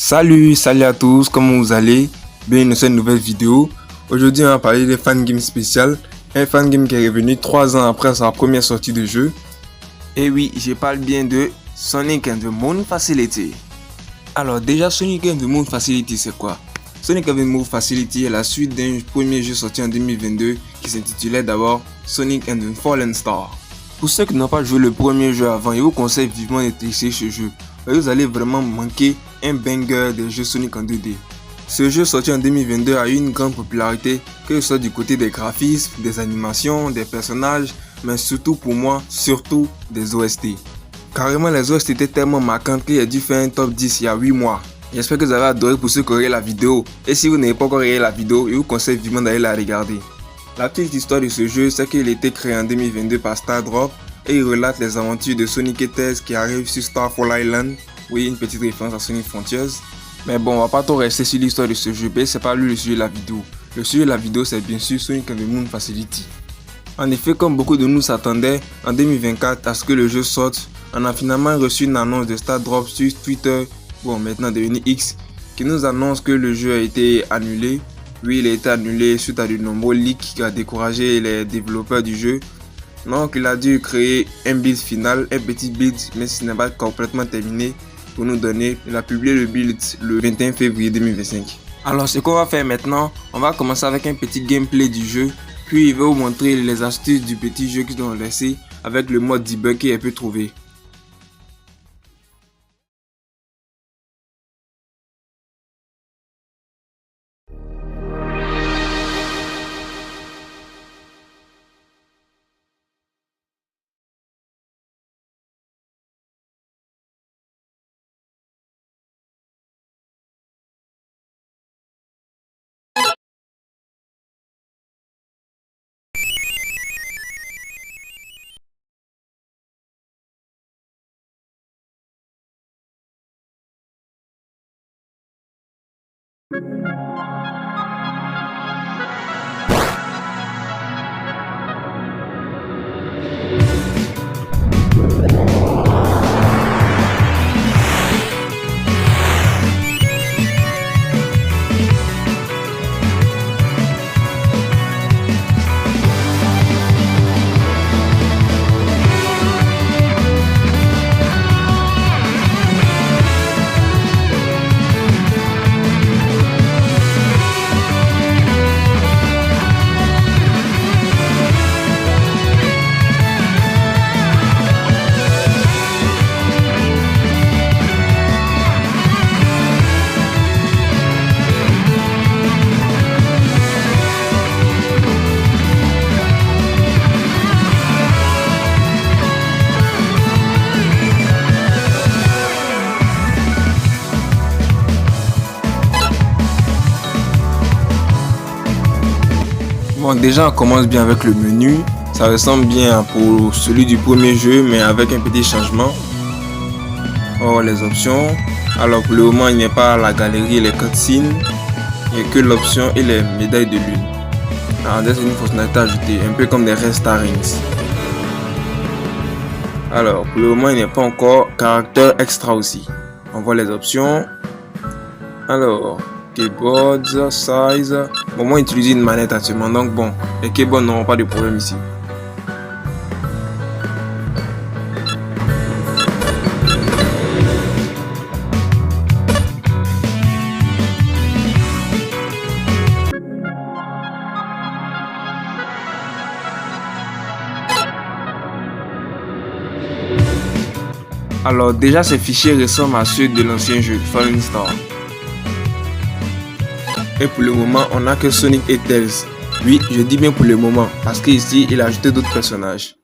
Salut à tous, comment vous allez? Bienvenue dans cette nouvelle vidéo. Aujourd'hui, on va parler des fan game spécial. Un fan game qui est revenu 3 ans après sa première sortie de jeu. Et oui, je parle bien de Sonic and the Moon Facility. Alors déjà, Sonic and the Moon Facility, c'est quoi? Sonic and the Moon Facility est la suite d'un premier jeu sorti en 2022 qui s'intitulait d'abord Sonic and the Fallen Star. Pour ceux qui n'ont pas joué le premier jeu avant, je vous conseille vivement de tester ce jeu. Vous allez vraiment manquer un banger des jeux Sonic en 2D. Ce jeu sorti en 2022 a eu une grande popularité, que ce soit du côté des graphismes, des animations, des personnages, mais surtout pour moi, surtout des OST. Carrément les OST étaient tellement marquantes qu'il a dû faire un top 10 il y a 8 mois. J'espère que vous avez adoré pour ceux qui auraient la vidéo. Et si vous n'avez pas encore regardé la vidéo, je vous conseille vivement d'aller la regarder. La petite histoire de ce jeu, c'est qu'il a été créé en 2022 par Stardrop et il relate les aventures de Sonic et Tails qui arrivent sur Starfall Island. Oui, une petite référence à Sonic Frontiers. Mais bon, on va pas trop rester sur l'histoire de ce jeu, c'est pas lui le sujet de la vidéo. Le sujet de la vidéo, c'est bien sûr Sonic and the Moon Facility. En effet, comme beaucoup de nous s'attendaient en 2024 à ce que le jeu sorte, on a finalement reçu une annonce de Stardrop sur Twitter, bon maintenant devenu X, qui nous annonce que le jeu a été annulé. Oui, il a été annulé suite à de nombreux leaks qui a découragé les développeurs du jeu. Donc il a dû créer un build final, un petit build, mais ce n'est pas complètement terminé pour nous donner. Il a publié le build le 21 février 2025. Alors ce qu'on va faire maintenant, on va commencer avec un petit gameplay du jeu, puis il va vous montrer les astuces du petit jeu qu'ils ont laissé avec le mode debug qu'il peut trouver. Bon, déjà on commence bien avec le menu, ça ressemble bien pour celui du premier jeu mais avec un petit changement. Oh, les options, alors pour le moment il n'y a pas la galerie et les cutscenes, il n'y a que l'option et les médailles de lune. Alors c'est une fonctionnalité ajoutée, un peu comme des restarings. Alors pour le moment il n'y a pas encore caractère extra aussi. On voit les options. Alors keyboard, size. Bon, moi utiliser une manette actuellement, donc bon, les keyboards n'auront pas de problème ici. Alors déjà ces fichiers ressemblent à ceux de l'ancien jeu Fallen Star. Et pour le moment, on n'a que Sonic et Tails. Oui, je dis bien pour le moment, parce qu'ici, il a ajouté d'autres personnages.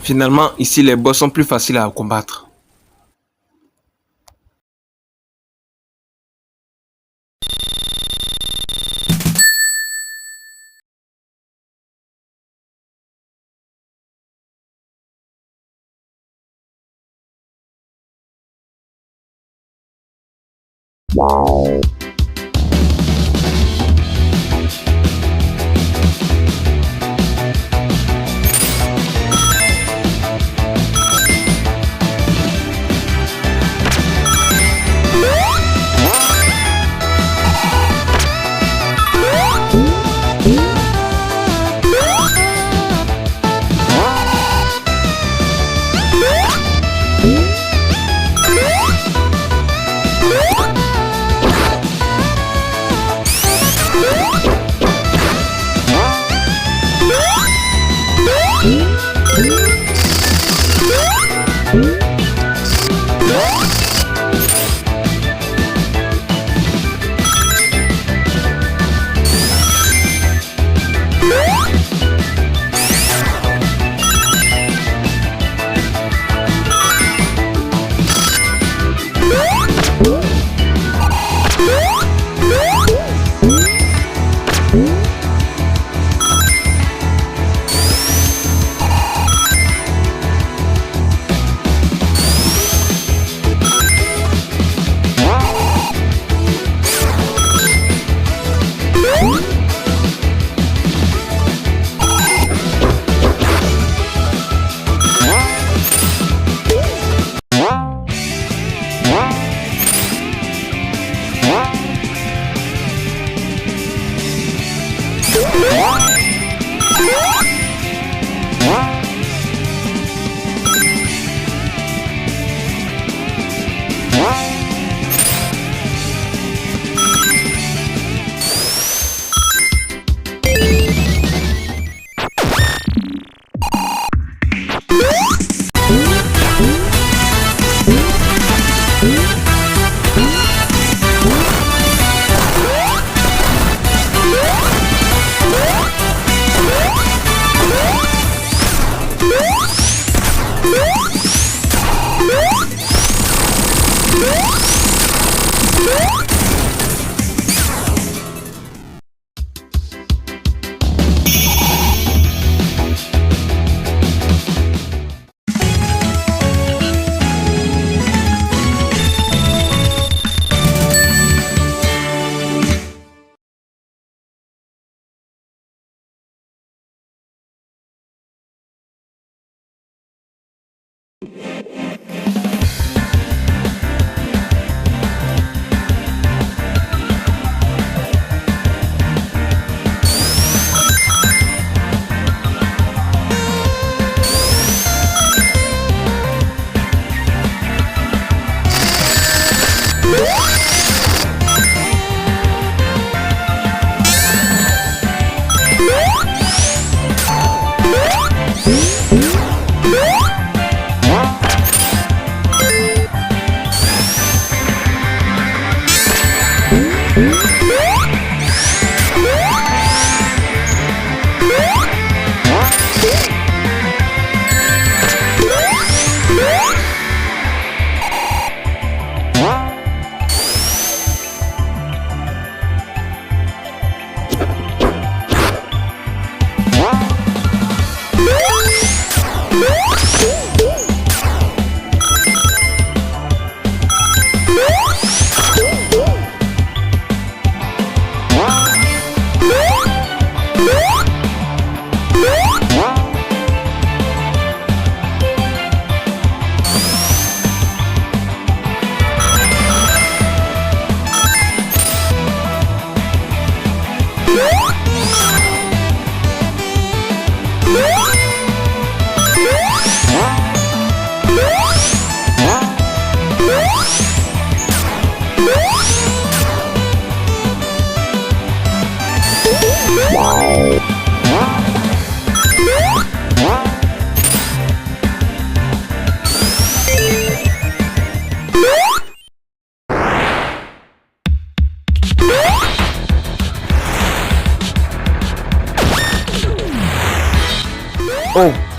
Finalement, ici, les boss sont plus faciles à combattre.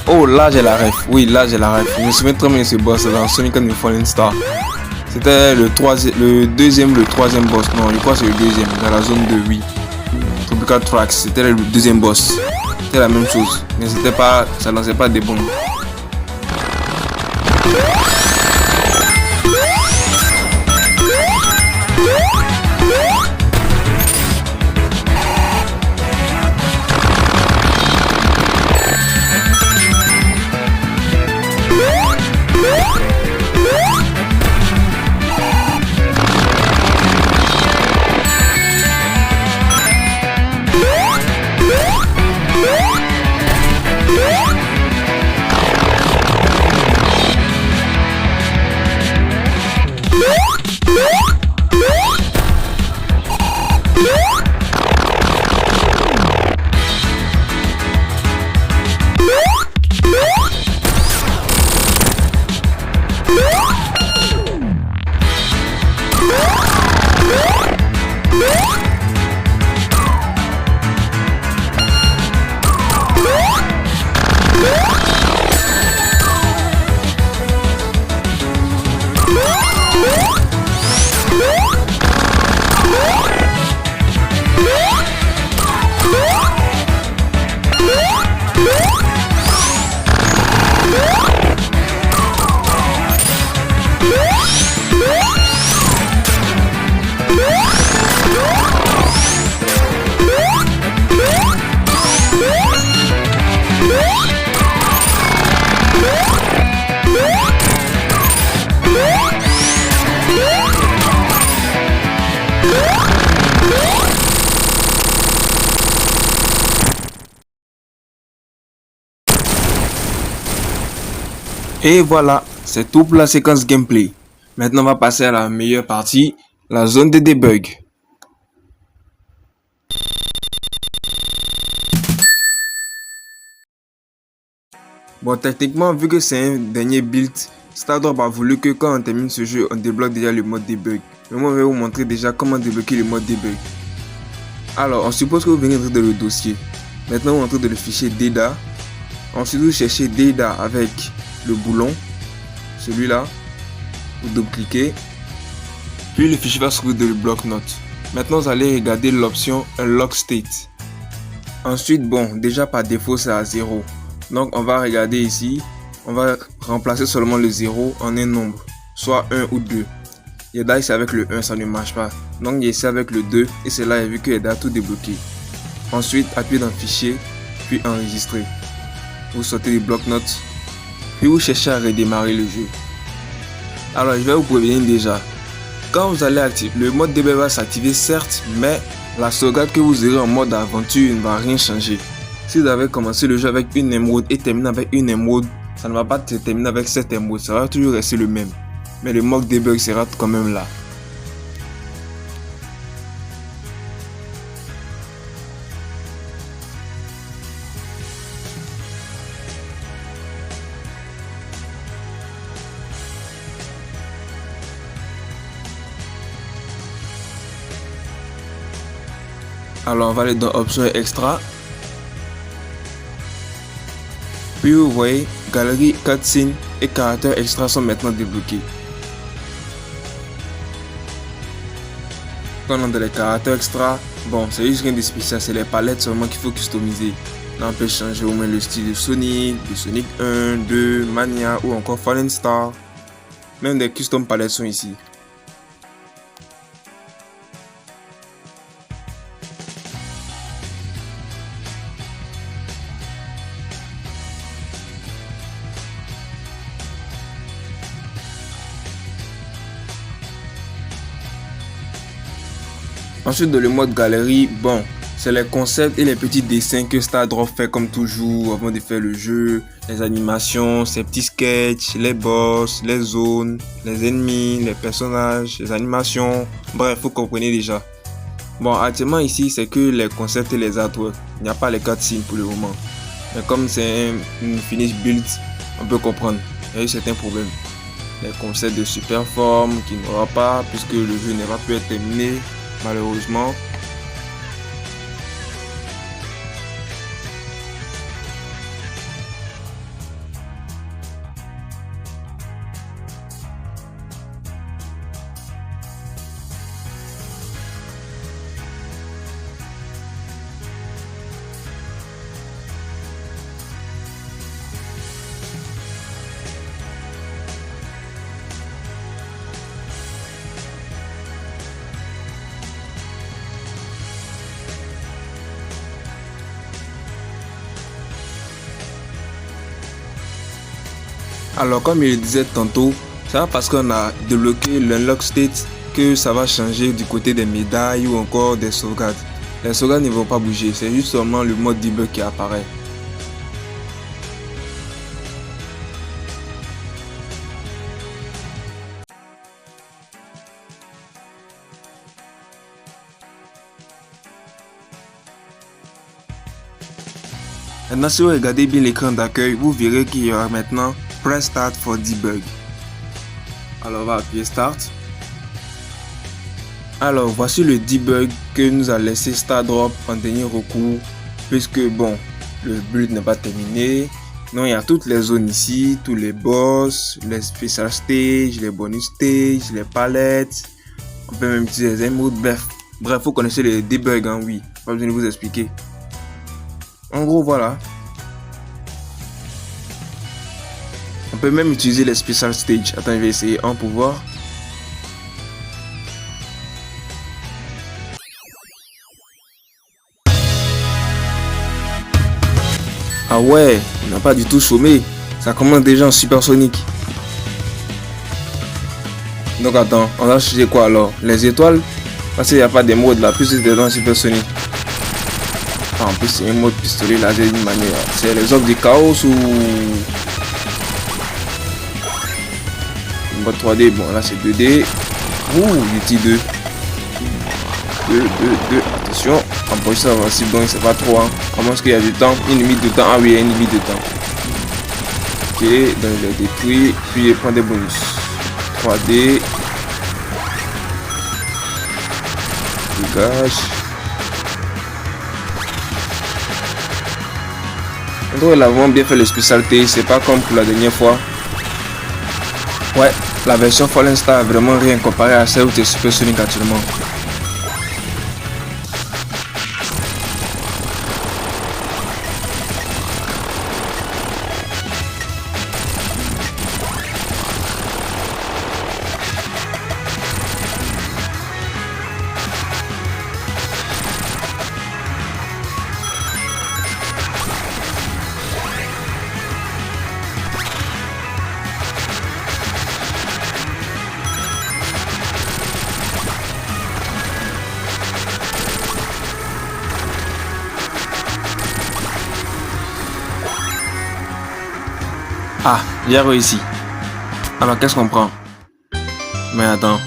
Oh, là j'ai la ref. Oui, là j'ai la ref. Je me souviens très bien de ce boss dans Sonic and the Fallen Star. C'était le deuxième ou le troisième boss. Non, je crois que c'est le deuxième. Dans la zone 2, oui. Tropical Tracks, c'était le deuxième boss. C'était la même chose. Mais c'était pas, ça lançait pas des bombes. Et voilà, c'est tout pour la séquence gameplay. Maintenant, on va passer à la meilleure partie, la zone de debug. Bon, techniquement, vu que c'est un dernier build, Stardrop a voulu que quand on termine ce jeu, on débloque déjà le mode debug. Mais moi, je vais vous montrer déjà comment débloquer le mode debug. Alors, on suppose que vous venez de le dossier. Maintenant, vous entrez dans le fichier data. Ensuite, vous cherchez data avec le boulon, celui-là. Vous double-cliquez. Puis le fichier va se trouver dans le bloc-notes. Maintenant, vous allez regarder l'option Unlock State. Ensuite, bon, déjà par défaut, c'est à 0. Donc, on va regarder ici. On va remplacer seulement le 0 en un nombre, soit 1 ou 2. Et là, ici avec le 1, ça ne marche pas. Donc, ici avec le 2, et c'est là, vu que il a tout débloqué. Ensuite, appuyez dans Fichier, puis Enregistrer. Vous sortez les blocs-notes, puis vous cherchez à redémarrer le jeu. Alors, je vais vous prévenir déjà. Quand vous allez activer, le mode debug va s'activer certes, mais la sauvegarde que vous aurez en mode aventure ne va rien changer. Si vous avez commencé le jeu avec une émeraude et terminé avec une émeraude, ça ne va pas terminer avec cette émeraude, ça va toujours rester le même. Mais le mode debug sera quand même là. Alors on va aller dans option extra. Puis vous voyez, galerie, cutscene et caractères extra sont maintenant débloqués. Quand on a dans les caractères extra, bon, c'est juste rien de spécial, c'est les palettes seulement qu'il faut customiser. Là, on peut changer au moins le style de Sonic 1, 2, Mania ou encore Fallen Star. Même des custom palettes sont ici. Ensuite, dans le mode galerie, bon, c'est les concepts et les petits dessins que Stardrop fait comme toujours avant de faire le jeu, les animations, ses petits sketchs, les boss, les zones, les ennemis, les personnages, les animations, bref, vous comprenez déjà. Bon, actuellement ici, c'est que les concepts et les artworks, il n'y a pas les cutscenes pour le moment. Mais comme c'est une finish build, on peut comprendre, il y a eu certains problèmes. Les concepts de super forme qui n'aura pas puisque le jeu n'est pas pu être terminé. Malheureusement, Alors comme je le disais tantôt, c'est pas parce qu'on a débloqué l'unlock state que ça va changer du côté des médailles ou encore des sauvegardes. Les sauvegardes ne vont pas bouger, c'est juste seulement le mode debug qui apparaît. Maintenant, si vous regardez bien l'écran d'accueil, vous verrez qu'il y aura maintenant Press Start for Debug. Alors, on va appuyer Start. Alors, voici le debug que nous a laissé Stardrop en dernier recours, puisque bon, le build n'est pas terminé. Non, il y a toutes les zones ici, tous les boss, les special stages, les bonus stages, les palettes. On peut même utiliser les émeraudes. Bref, vous connaissez les debugs, hein, oui. Pas besoin de vous expliquer. En gros, voilà. On peut même utiliser les special stages. Attends, je vais essayer un pour voir. Ah ouais, on n'a pas du tout chômé. Ça commence déjà en supersonique. Donc attends, on va chercher quoi alors? Les étoiles? Parce qu'il n'y a pas d'émeraude là, plus c'est dans supersonique. En plus, c'est un mode pistolet laser d'une manière. C'est les ordres du chaos ou. Mode 3D, bon là c'est 2D. Ouh, Unity 2. 2. Attention, en plus ça va si bon, c'est pas trop. Hein. Comment est-ce qu'il y a du temps? Une limite de temps. Ah oui, il y a une limite de temps. Ok, donc il est détruit. Puis il prend des bonus. 3D. Dégage. Donc il a vraiment bien fait les spécialités, c'est pas comme pour la dernière fois. Ouais, la version Fallen Star est vraiment rien comparé à celle où tu es supersonique actuellement. Ah, j'ai réussi. Alors qu'est-ce qu'on prend? Mais attends.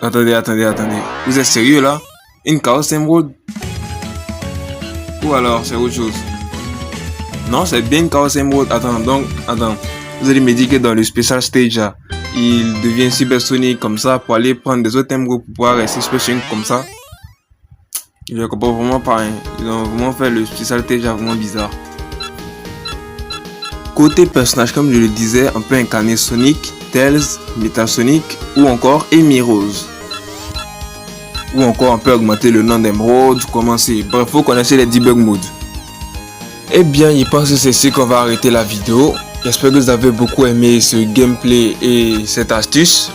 Attendez. Vous êtes sérieux là? Une Chaos Emerald? Ou alors c'est autre chose? Non, c'est bien une Chaos Emerald. Attends. Vous allez me dire que dans le special stage là, il devient supersonique comme ça pour aller prendre des autres émeraudes pour pouvoir rester supersonique comme ça. Je ne comprends vraiment pas. Hein. Ils ont vraiment fait le special stage là vraiment bizarre. Côté personnage, comme je le disais, on peut incarner Sonic, Tails, Metal Sonic ou encore Amy Rose. Ou encore on peut augmenter le nom d'émeraude, commencer. Bref, vous connaissez les debug modes. Eh bien, je pense que c'est ici qu'on va arrêter la vidéo. J'espère que vous avez beaucoup aimé ce gameplay et cette astuce.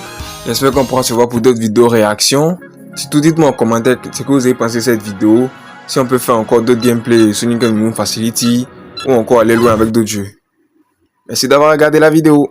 J'espère qu'on pourra se voir pour d'autres vidéos réactions. Surtout dites-moi en commentaire ce que vous avez pensé de cette vidéo. Si on peut faire encore d'autres gameplays Sonic Moon Facility ou encore aller loin avec d'autres jeux. Merci d'avoir regardé la vidéo.